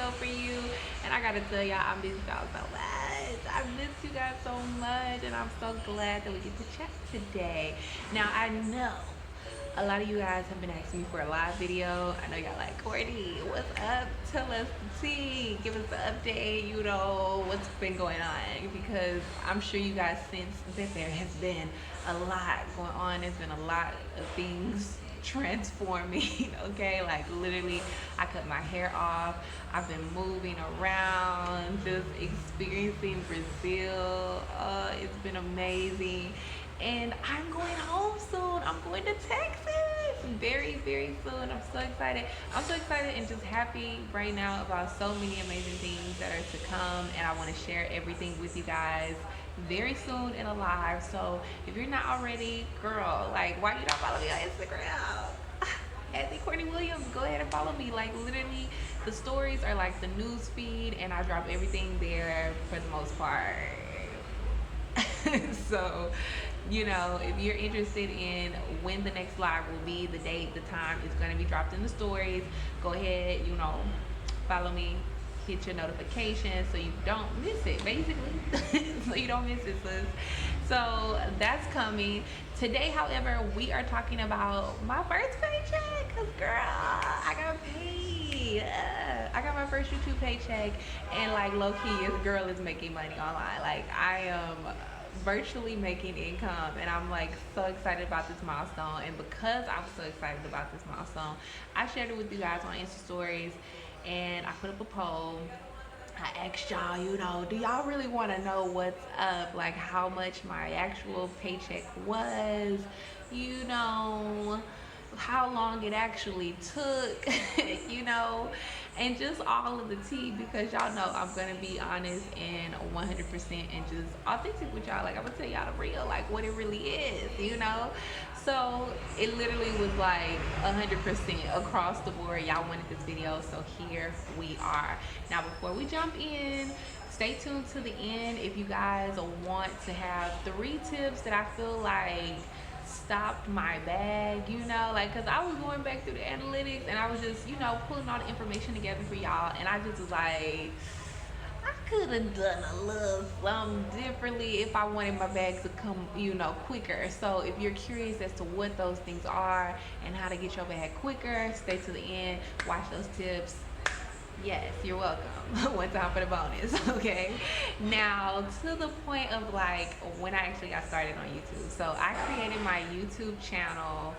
video for you. And I gotta tell y'all, I miss y'all so much. I miss you guys so much, and I'm so glad that we get to chat today. Now, I know a lot of you guys have been asking me for a live video. I know y'all like, Courtney, what's up? Tell us the tea. Give us the update, you know, what's been going on. Because I'm sure you guys sense that there has been a lot going on. There's been a lot of things transforming, okay? Like literally, I cut my hair off. I've been moving around, just experiencing Brazil. It's been amazing. And I'm going home soon. I'm going to Texas very, very soon. I'm so excited. I'm so excited and just happy right now about so many amazing things that are to come. And I want to share everything with you guys very soon in a live. So if you're not already, girl, like, why you not follow me on Instagram? At Courtney Williams, go ahead and follow me. Like literally, the stories are like the news feed, and I drop everything there for the most part. So, you know, if you're interested in when the next live will be, the date, the time, it's going to be dropped in the stories. Go ahead, you know, follow me, hit your notifications so you don't miss it, basically. So you don't miss it, sis. So that's coming. Today, however, we are talking about my first paycheck. Because, girl, I got paid. I got my first YouTube paycheck. And, like, low-key, this girl is making money online. Like, I am virtually making income, and I'm like so excited about this milestone. And because I was so excited about this milestone, I shared it with you guys on Insta stories, and I put up a poll. I asked y'all, you know, do y'all really want to know what's up, like how much my actual paycheck was, you know, how long it actually took, you know, and just all of the tea, because y'all know I'm gonna be honest and 100% and just authentic with y'all. Like, I'm gonna tell y'all the real, like what it really is, you know. So it literally was like 100% across the board. Y'all wanted this video, so here we are. Now, before we jump in, stay tuned to the end if you guys want to have 3 tips that I feel like stopped my bag, you know, like, because I was going back through the analytics and I was just, you know, pulling all the information together for y'all, and I just was like, I could have done a little something differently if I wanted my bag to come, you know, quicker. So if you're curious as to what those things are and how to get your bag quicker, stay to the end, watch those tips. Yes, you're welcome. One time for the bonus, okay? Now, to the point of like when I actually got started on YouTube. So I created my YouTube channel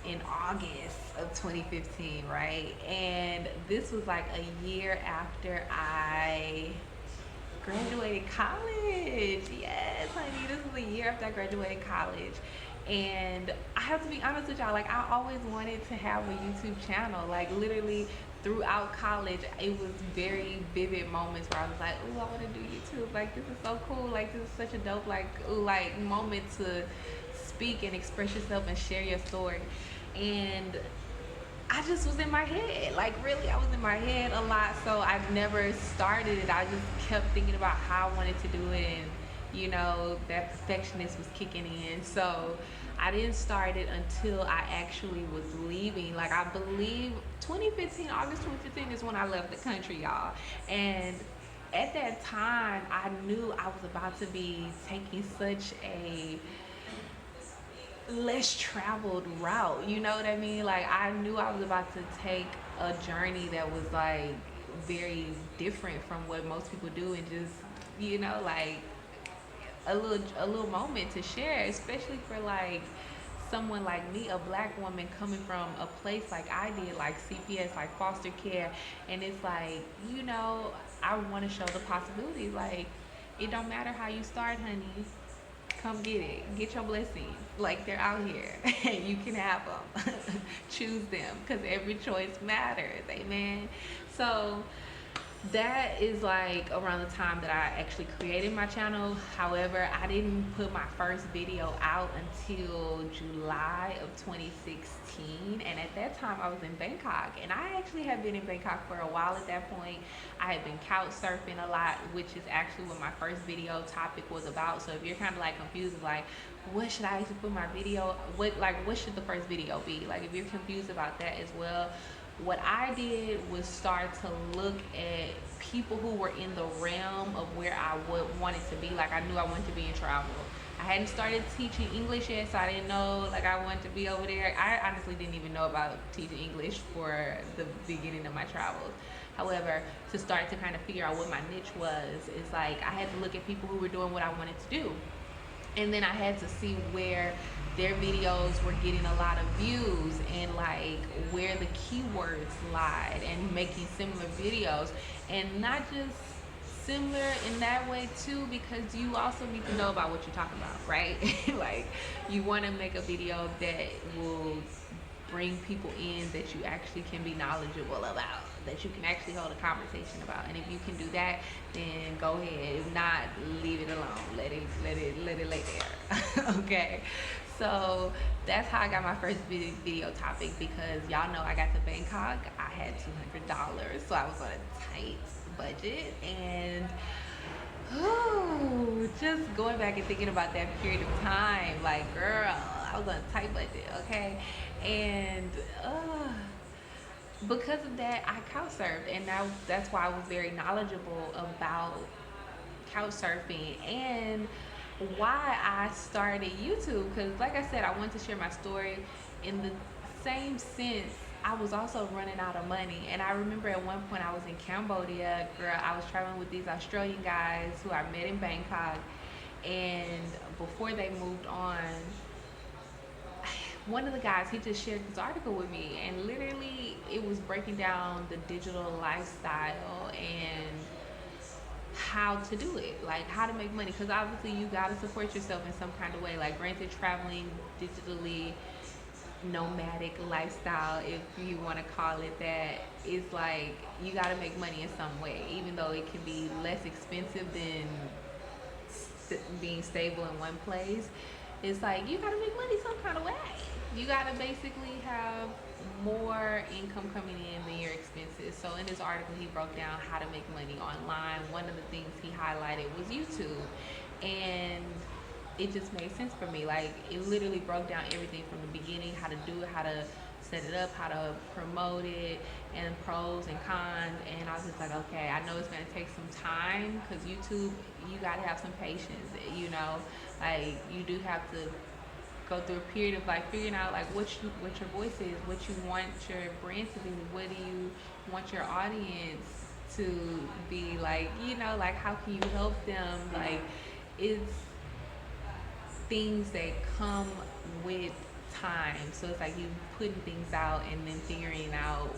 in August of 2015, right? And this was like a year after I graduated college. Yes, honey, this was a year after I graduated college. And I have to be honest with y'all, like I always wanted to have a YouTube channel. Like literally throughout college, it was very vivid moments where I was like, "Ooh, I want to do YouTube. Like this is so cool. Like this is such a dope like moment to speak and express yourself and share your story." And I just was in my head. Like really, I was in my head a lot. So I've never started it. I just kept thinking about how I wanted to do it, and you know, that perfectionist was kicking in. So I didn't start it until I actually was leaving. Like I believe 2015, August 2015 is when I left the country, y'all. And at that time, I knew I was about to be taking such a less traveled route, you know what I mean? Like I knew I was about to take a journey that was like very different from what most people do, and just, you know, like a little moment to share, especially for like someone like me, a black woman coming from a place like I did, like CPS, like foster care. And it's like, you know, I want to show the possibilities. Like it don't matter how you start, honey, come get it, get your blessings. Like they're out here and you can have them. Choose them, because every choice matters. Amen. So that is like around the time that I actually created my channel. However, I didn't put my first video out until July of 2016, and at that time I was in Bangkok, and I actually had been in Bangkok for a while at that point. I had been couch surfing a lot, which is actually what my first video topic was about. So if you're kind of like confused, like what should I actually put my video, what should the first video be, like if you're confused about that as well, what I did was start to look at people who were in the realm of where I wanted to be. Like, I knew I wanted to be in travel. I hadn't started teaching English yet, so I didn't know like I wanted to be over there. I honestly didn't even know about teaching English for the beginning of my travels. However, to start to kind of figure out what my niche was, is like I had to look at people who were doing what I wanted to do. And then I had to see where their videos were getting a lot of views and like where the keywords lied, and making similar videos. And not just similar in that way too, because you also need to know about what you're talking about, right? Like, you want to make a video that will bring people in that you actually can be knowledgeable about, that you can actually hold a conversation about. And if you can do that, then go ahead. If not, leave it alone. Let it lay there. Okay. So that's how I got my first video topic, because y'all know I got to Bangkok. I had $200, so I was on a tight budget. And just going back and thinking about that period of time, like, girl, I was on a tight budget, okay? And because of that, I couch surfed, and that's why I was very knowledgeable about couch surfing and why I started YouTube. Because, like I said, I wanted to share my story. In the same sense, I was also running out of money. And I remember at one point I was in Cambodia, girl. I was traveling with these Australian guys who I met in Bangkok, and before they moved on, one of the guys, he just shared this article with me, and literally it was breaking down the digital lifestyle and how to do it, like how to make money. Because obviously you got to support yourself in some kind of way. Like, granted, traveling digitally, nomadic lifestyle, if you want to call it that, is like you got to make money in some way, even though it can be less expensive than being stable in one place. It's like you got to make money some kind of way. You got to basically have more income coming in than your expenses. So in this article, he broke down how to make money online. One of the things he highlighted was YouTube. And it just made sense for me. Like, it literally broke down everything from the beginning, how to do it, how to set it up, how to promote it, and pros and cons. And I was just like, okay, I know it's going to take some time, because YouTube, you got to have some patience, you know. Like, you do have to go through a period of like figuring out like what your voice is, what you want your brand to be, what do you want your audience to be, like, you know, like how can you help them. Like, it's things that come with time. So it's like you putting things out and then figuring out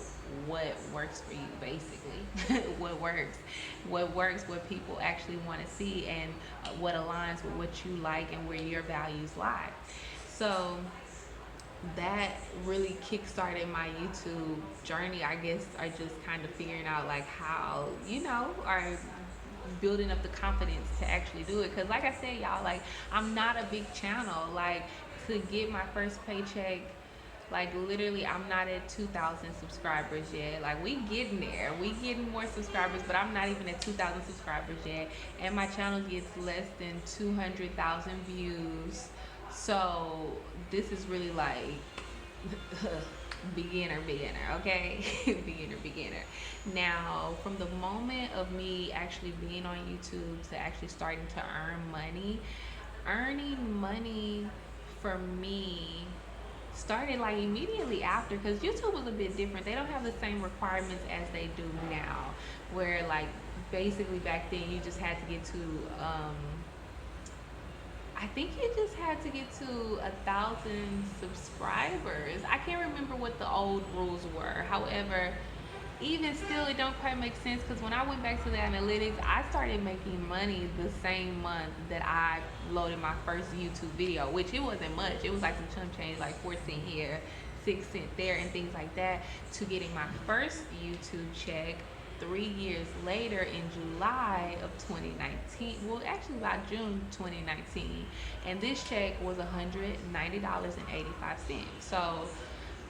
what works for you, basically. what works, what people actually want to see, and what aligns with what you like and where your values lie. So that really kickstarted my YouTube journey, I guess, or just kind of figuring out like how, you know, or building up the confidence to actually do it. Because like I said, y'all, like, I'm not a big channel. Like, to get my first paycheck, like, literally, I'm not at 2,000 subscribers yet. Like, we getting there. We getting more subscribers, but I'm not even at 2,000 subscribers yet. And my channel gets less than 200,000 views. So this is really like beginner, okay? beginner. Now, from the moment of me actually being on YouTube to actually starting to earning money for me started like immediately after, because YouTube was a bit different. They don't have the same requirements as they do now, where like basically back then you just had to get to I think you just had to get to 1,000 subscribers. I can't remember what the old rules were. However, even still, it don't quite make sense, because when I went back to the analytics, I started making money the same month that I loaded my first YouTube video, which it wasn't much. It was like some chump change, like 4 cents here, 6 cents there, and things like that, to getting my first YouTube check 3 years later in July of 2019. Well, actually by June 2019. And this check was $190.85. So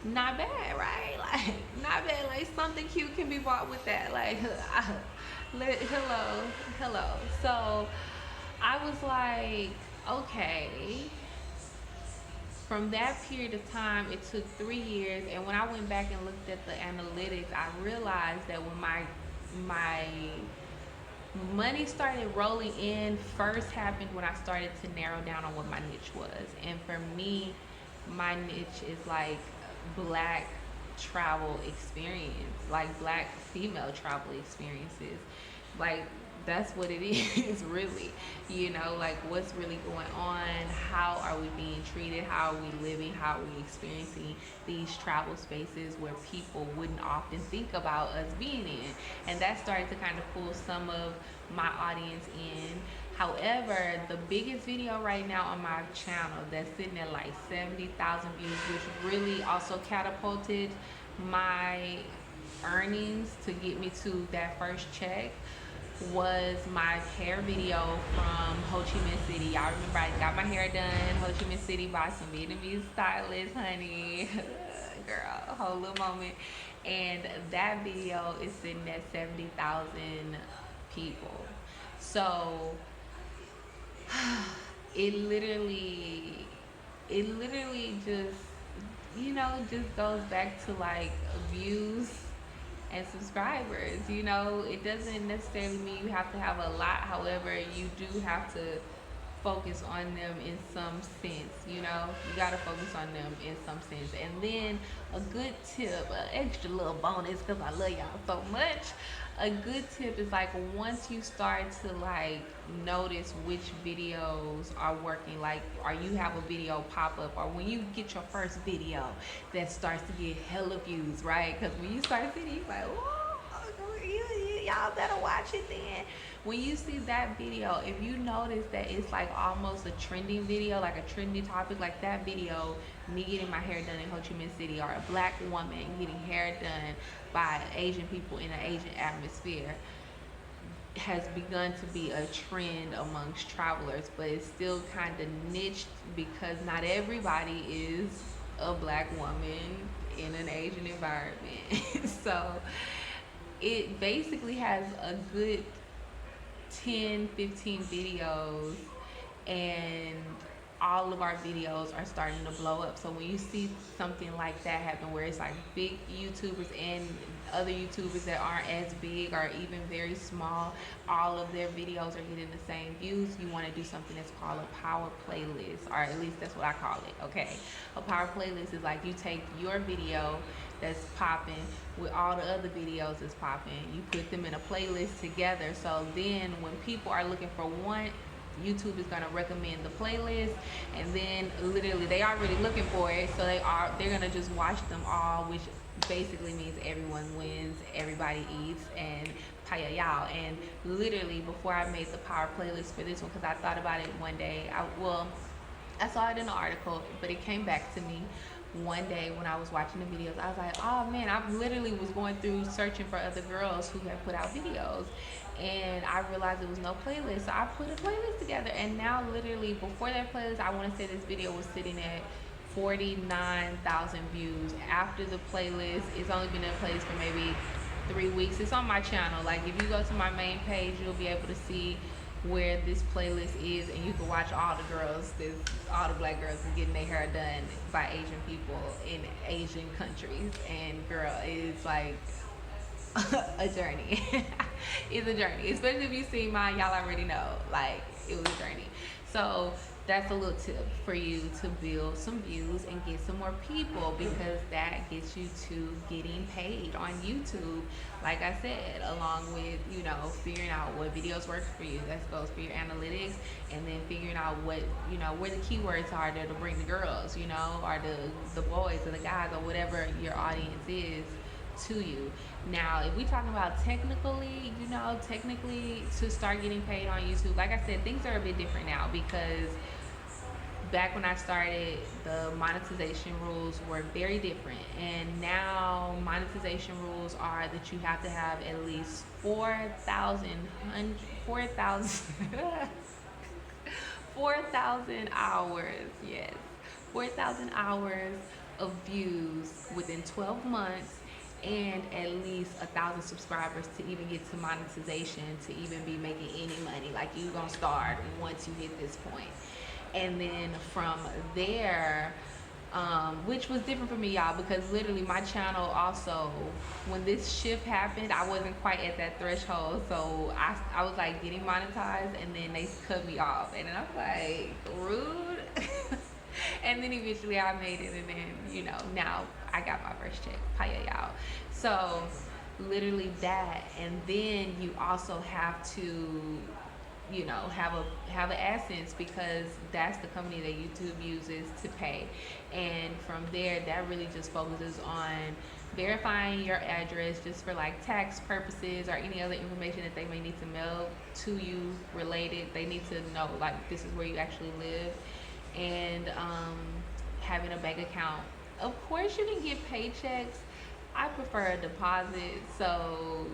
not bad, right? Like, not bad. Like, something cute can be bought with that. Like, hello. So I was like, okay, from that period of time, it took 3 years. And when I went back and looked at the analytics, I realized that when my money started rolling in first happened when I started to narrow down on what my niche was. And for me, my niche is like black travel experience, like black female travel experiences. Like that's what it is really. You know, like what's really going on, how are we being treated, how are we living, how are we experiencing these travel spaces where people wouldn't often think about us being in. And that started to kind of pull some of my audience in. However, the biggest video right now on my channel that's sitting at like 70,000 views, which really also catapulted my earnings to get me to that first check, was my hair video from Ho Chi Minh City. Y'all remember I got my hair done in Ho Chi Minh City by some Vietnamese stylists, honey. Girl, a whole little moment. And that video is sitting at 70,000 people. So it literally just, you know, just goes back to like views and subscribers. You know, it doesn't necessarily mean you have to have a lot. However, you do have to focus on them in some sense. You know, you got to focus on them in some sense. And then a good tip, an extra little bonus, because I love y'all so much, a good tip is like once you start to like notice which videos are working, like or you have a video pop up, or when you get your first video that starts to get hella views, right? Because when you start seeing it, you're like, whoa, y'all better watch it then. When you see that video, if you notice that it's like almost a trending video, like a trendy topic, like that video, me getting my hair done in Ho Chi Minh City, or a black woman getting hair done by Asian people in an Asian atmosphere, has begun to be a trend amongst travelers, but it's still kind of niched because not everybody is a black woman in an Asian environment. So it basically has a good 10-15 videos, and all of our videos are starting to blow up. So when you see something like that happen, where it's like big YouTubers and other YouTubers that aren't as big or even very small, all of their videos are getting the same views, you want to do something that's called a power playlist, or at least that's what I call it. Okay, a power playlist is like you take your video that's popping with all the other videos that's popping, you put them in a playlist together. So then when people are looking for one, YouTube is gonna recommend the playlist, and then literally they already looking for it, so they're gonna just watch them all, which basically means everyone wins, everybody eats, and paya y'all. And literally before I made the power playlist for this one, because I thought about it one day, I saw it in an article, but it came back to me one day when I was watching the videos. I was like, oh man, I literally was going through searching for other girls who had put out videos, and I realized there was no playlist, so I put a playlist together. And now literally before that playlist, I want to say this video was sitting at 49,000 views. After the playlist, it's only been in place for maybe 3 weeks. It's on my channel. Like if you go to my main page, you'll be able to see where this playlist is, and you can watch all the girls, all the black girls is getting their hair done by Asian people in Asian countries. And girl, it's like a journey. It's a journey, especially if you see mine. Y'all already know, like, it was a journey. So that's a little tip for you to build some views and get some more people, because that gets you to getting paid on YouTube, like I said, along with, you know, figuring out what videos work for you. That goes for your analytics, and then figuring out what, you know, where the keywords are there to bring the girls, you know, or the boys or the guys or whatever your audience is to you. Now, if we talking about technically, you know, to start getting paid on YouTube, like I said, things are a bit different now, because back when I started, the monetization rules were very different, and now monetization rules are that you have to have at least 4,000 hours, yes, 4,000 hours of views within 12 months, and at least 1,000 subscribers to even get to monetization, to even be making any money. Like, you're gonna start once you hit this point. And then from there, which was different for me, y'all, because literally my channel also, when this shift happened, I wasn't quite at that threshold. So I was like getting monetized, and then they cut me off, and then I was like, rude. And then eventually I made it, and then, you know, now I got my first check. Paya, y'all. So literally that, and then you also have to, you know, have an AdSense, because that's the company that YouTube uses to pay. And from there, that really just focuses on verifying your address just for like tax purposes or any other information that they may need to mail to you related. They need to know like this is where you actually live, and having a bank account. Of course, you can get paychecks. I prefer a deposit, so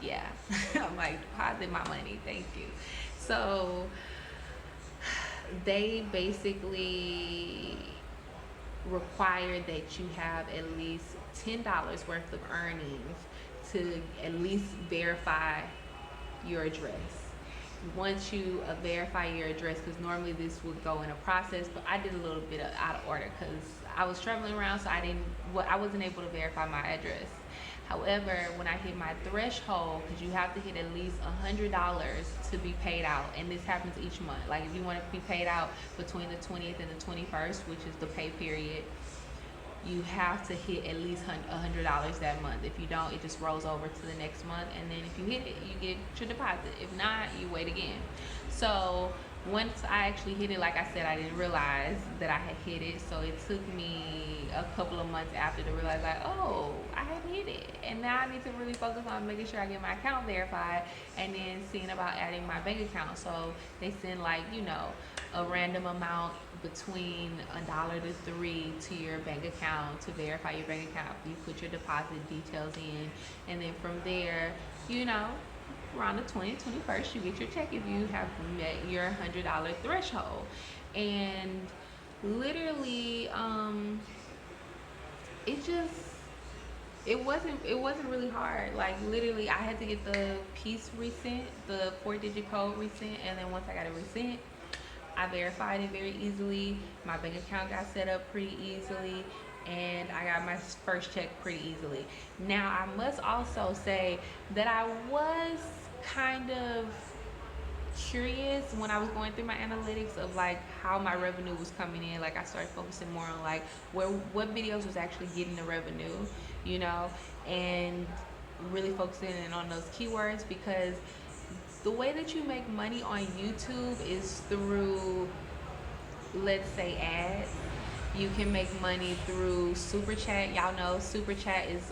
yeah. I'm like, deposit my money, thank you. So they basically require that you have at least $10 worth of earnings to at least verify your address. Once you verify your address, because normally this would go in a process, but I did a little bit out of order because I was traveling around, so I wasn't able to verify my address. However, when I hit my threshold, because you have to hit at least $100 to be paid out, and this happens each month. Like if you want to be paid out between the 20th and the 21st, which is the pay period, you have to hit at least $100 that month. If you don't, it just rolls over to the next month, and then if you hit it, you get your deposit. If not, you wait again. So once I actually hit it, like I said, I didn't realize that I had hit it, so it took me a couple of months after to realize like, oh, I had hit it, and now I need to really focus on making sure I get my account verified, and then seeing about adding my bank account. So they send like, you know, a random amount between $1 to $3 to your bank account to verify your bank account. You put your deposit details in, and then from there, you know, around the 20th, 21st, you get your check if you have met your $100 threshold. And literally, it wasn't really hard. Like literally, I had to get the piece resent, the 4-digit code resent, and then once I got it resent, I verified it very easily. My bank account got set up pretty easily, and I got my first check pretty easily. Now, I must also say that I was kind of curious when I was going through my analytics of like how my revenue was coming in. Like I started focusing more on like what videos was actually getting the revenue, you know, and really focusing in on those keywords, because the way that you make money on YouTube is through, let's say, ads. You can make money through super chat. Y'all know super chat is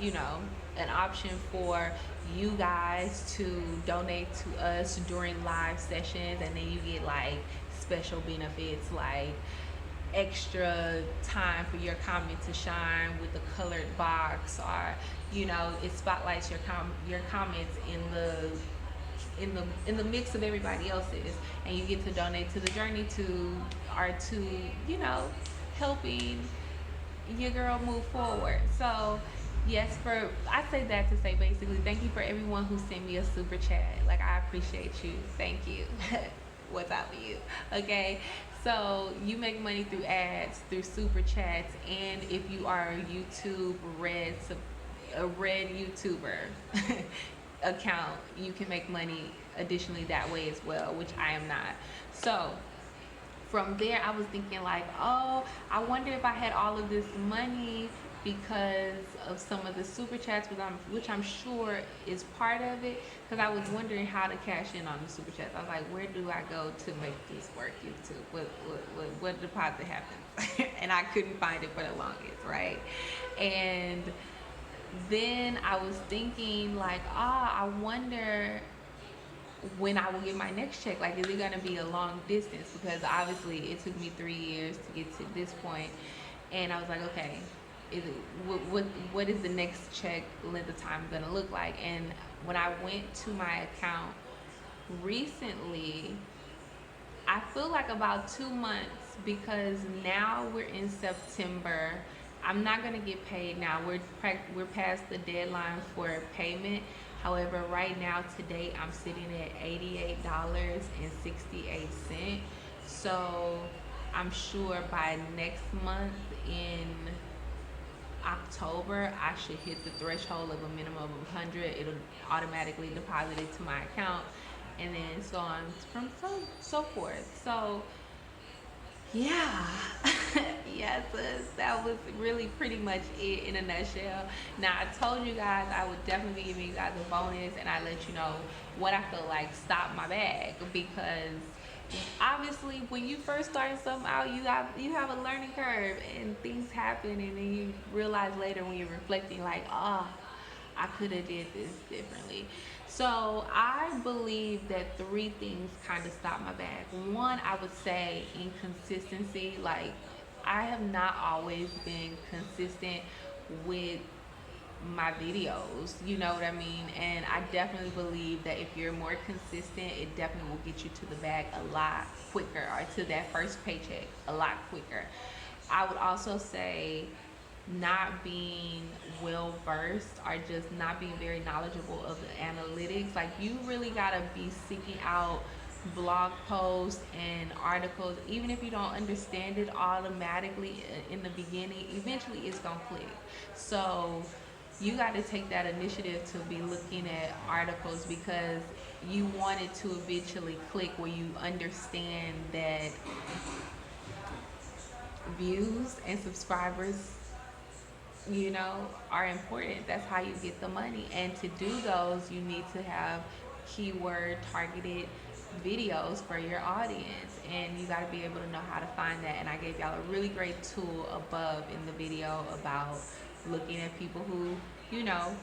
you know, an option for you guys to donate to us during live sessions, and then you get like special benefits like extra time for your comment to shine with the colored box, or you know, it spotlights your comments in the mix of everybody else's, and you get to donate to the journey to you know, helping your girl move forward. So yes, I say that to say basically thank you for everyone who sent me a super chat. Like I appreciate you. Thank you. What's up with you? Okay, so you make money through ads, through super chats, and if you are a YouTube red YouTuber account, you can make money additionally that way as well, which I am not. So from there, I was thinking like, oh, I wonder if I had all of this money because of some of the super chats, which I'm sure is part of it, because I was wondering how to cash in on the super chats. I was like, where do I go to make this work, YouTube? What deposit happens? And I couldn't find it for the longest, right? And then I was thinking like, I wonder when I will get my next check. Like, is it gonna be a long distance? Because obviously it took me 3 years to get to this point, and I was like, okay, what is the next check length of time gonna look like? And when I went to my account recently, I feel like about 2 months, because now we're in September. I'm not gonna get paid now. We're past the deadline for payment. However, right now, today, I'm sitting at $88.68. So I'm sure by next month in October, I should hit the threshold of a minimum of 100. It'll automatically deposit it to my account, and then so on from so forth. So yeah, yes, that was really pretty much it in a nutshell. Now I told you guys I would definitely be giving you guys a bonus, and I let you know what I feel like stopped my bag, because obviously when you first start something out, you have a learning curve and things happen, and then you realize later when you're reflecting like, oh, I could have did this differently. So I believe that three things kind of stopped my bag. One, I would say inconsistency. Like, I have not always been consistent with my videos, you know what I mean? And I definitely believe that if you're more consistent, it definitely will get you to the bag a lot quicker, or to that first paycheck a lot quicker. I would also say not being well versed, or just not being very knowledgeable of the analytics. Like, you really gotta be seeking out blog posts and articles. Even if you don't understand it automatically in the beginning, eventually it's gonna click. So you got to take that initiative to be looking at articles, because you want it to eventually click where you understand that views and subscribers, are important. That's how you get the money. And to do those, you need to have keyword targeted videos for your audience, and you got to be able to know how to find that. And I gave y'all a really great tool above in the video about looking at people who, you know,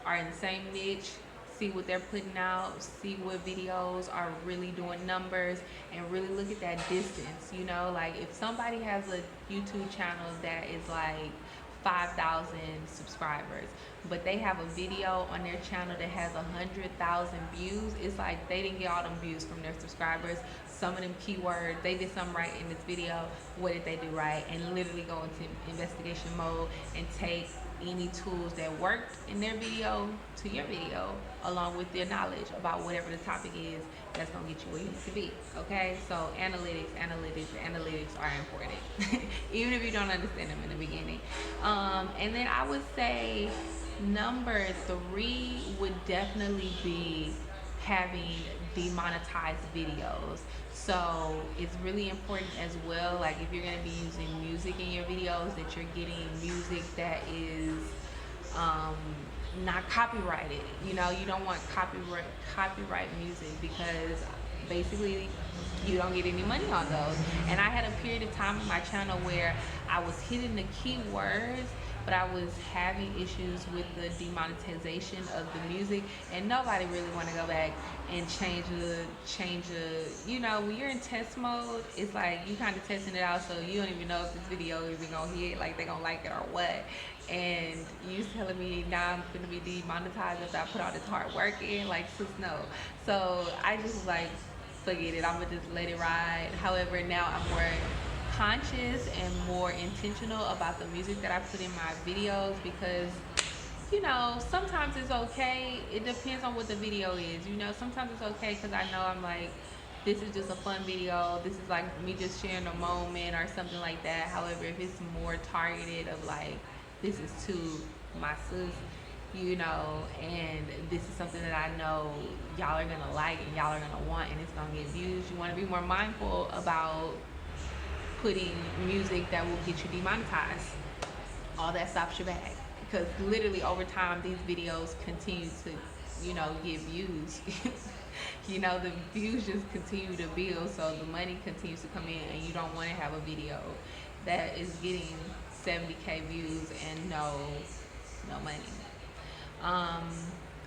are in the same niche, see what they're putting out, see what videos are really doing numbers, and really look at that distance. Like, if somebody has a YouTube channel that is like 5,000 subscribers, but they have a video on their channel that has 100,000 views, it's like they didn't get all them views from their subscribers. Some of them keywords, they did something right in this video. What did they do right? And literally go into investigation mode and take any tools that worked in their video to your video, along with their knowledge about whatever the topic is that's gonna get you where you need to be. Okay, so analytics are important, even if you don't understand them in the beginning. And then I would say number 3 would definitely be having demonetized videos. So it's really important as well, like if you're going to be using music in your videos, that you're getting music that is not copyrighted. You don't want copyright music, because basically you don't get any money on those. And I had a period of time on my channel where I was hitting the keywords, but I was having issues with the demonetization of the music, and nobody really want to go back and change when you're in test mode, it's like you kind of testing it out, so you don't even know if this video is gonna hit, like they gonna like it or what. And you telling me now I'm gonna be demonetized if I put all this hard work in, like, sis, no. So I just like, forget it, I'm gonna just let it ride. However, now I'm more conscious and more intentional about the music that I put in my videos, because sometimes it's okay. It depends on what the video is. Sometimes it's okay because I know I'm like, this is just a fun video. This is like me just sharing a moment or something like that. However, if it's more targeted of like, this is to my sis, and this is something that I know y'all are gonna like and y'all are gonna want, and it's gonna get views, you want to be more mindful about putting music that will get you demonetized. All that stops your bag, because literally over time these videos continue to get views. The views just continue to build, so the money continues to come in, and you don't want to have a video that is getting 70K views and no money.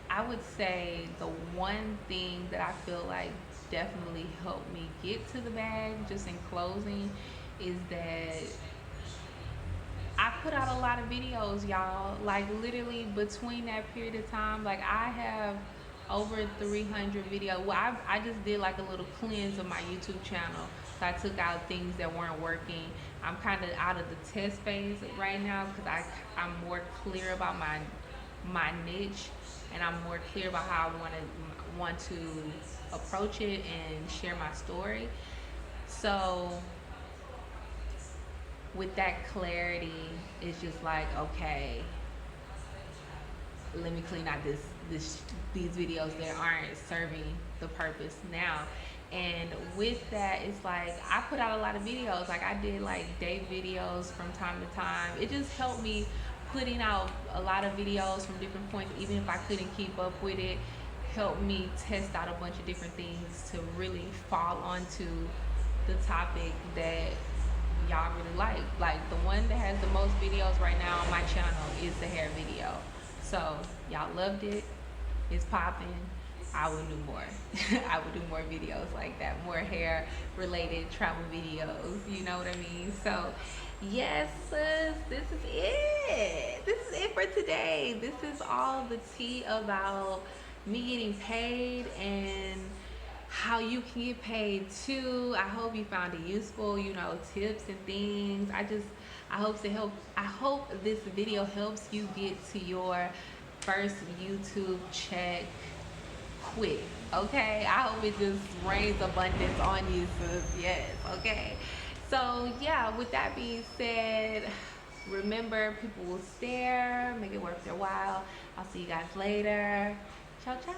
I would say the one thing that I feel like definitely helped me get to the bag, just in closing, is that I put out a lot of videos, y'all. Like, literally between that period of time, like, I have over 300 videos. Well, I just did like a little cleanse of my YouTube channel. So I took out things that weren't working. I'm kind of out of the test phase right now, because I'm more clear about my niche, and I'm more clear about how I want to approach it and share my story. So with that clarity, it's just like, okay, let me clean out these videos that aren't serving the purpose now. And with that, it's like I put out a lot of videos. Like I did like day videos from time to time. It just helped me putting out a lot of videos from different points, even if I couldn't keep up with it. Helped me test out a bunch of different things to really fall onto the topic that y'all really like. Like the one that has the most videos right now on my channel is the hair video. So y'all loved it. It's popping. I would do more. I would do more videos like that, more hair related travel videos. You know what I mean? So yes, sis, this is it. This is it for today. This is all the tea about me getting paid and how you can get paid too. I hope you found it useful, you know, tips and things. I hope this video helps you get to your first YouTube check quick. Okay? I hope it just rains abundance on you, sis. Yes, okay. So yeah, with that being said, remember, people will stare, make it worth their while. I'll see you guys later. Ciao, ciao.